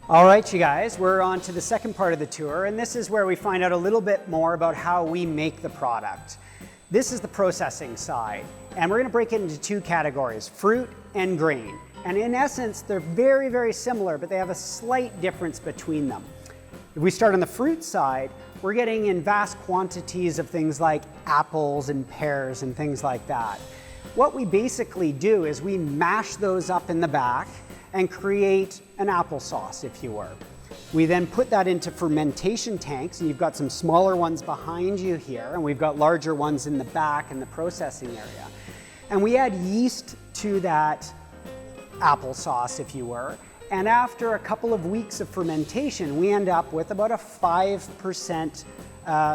All right, you guys, we're on to the second part of the tour, and this is where we find out a little bit more about how we make the product. This is the processing side, and we're going to break it into two categories, fruit and grain. And in essence, they're very, very similar, but they have a slight difference between them. If we start on the fruit side, we're getting in vast quantities of things like apples and pears and things like that. What we basically do is we mash those up in the back and create an applesauce, if you were. We then put that into fermentation tanks, and you've got some smaller ones behind you here, and we've got larger ones in the back in the processing area. And we add yeast to that applesauce, if you were, and after a couple of weeks of fermentation, we end up with about a 5%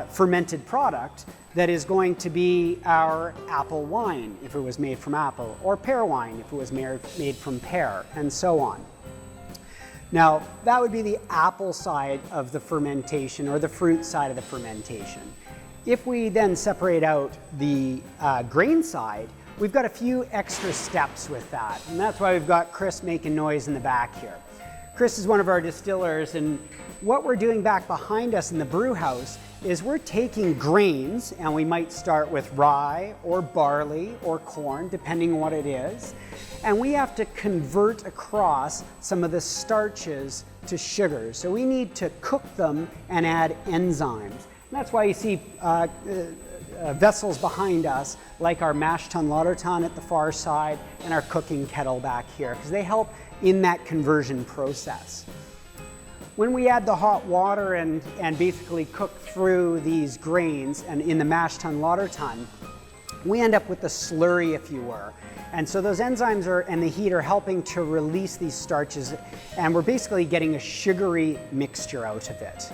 fermented product that is going to be our apple wine if it was made from apple, or pear wine if it was made from pear, and so on. Now, that would be the apple side of the fermentation, or the fruit side of the fermentation. If we then separate out the grain side, we've got a few extra steps with that, and that's why we've got Chris making noise in the back here. Chris is one of our distillers, and what we're doing back behind us in the brew house is we're taking grains, and we might start with rye or barley or corn, depending on what it is, and we have to convert across some of the starches to sugars. So we need to cook them and add enzymes. And that's why you see vessels behind us, like our mash tun lauter tun at the far side and our cooking kettle back here, because they help in that conversion process. When we add the hot water and basically cook through these grains and in the mash tun lauter tun, we end up with the slurry, if you were. And so those enzymes and the heat are helping to release these starches, and we're basically getting a sugary mixture out of it.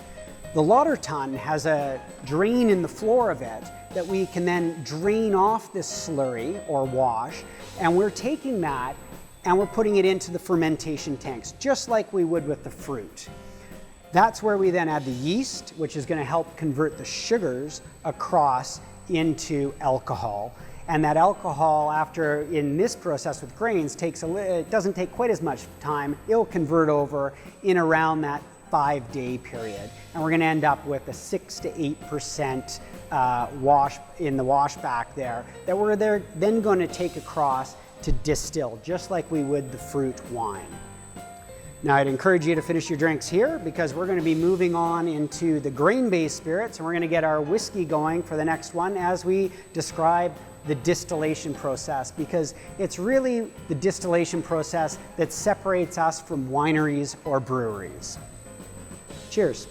The lauter tun has a drain in the floor of it that we can then drain off this slurry or wash, and we're taking that and we're putting it into the fermentation tanks, just like we would with the fruit. That's where we then add the yeast, which is going to help convert the sugars across into alcohol. And that alcohol, after in this process with grains, it doesn't take quite as much time. It'll convert over in around that 5-day period. And we're going to end up with a 6 to 8% wash in the wash back there that we're then going to take across to distill, just like we would the fruit wine. Now, I'd encourage you to finish your drinks here, because we're going to be moving on into the grain-based spirits, and we're going to get our whiskey going for the next one as we describe the distillation process, because it's really the distillation process that separates us from wineries or breweries. Cheers.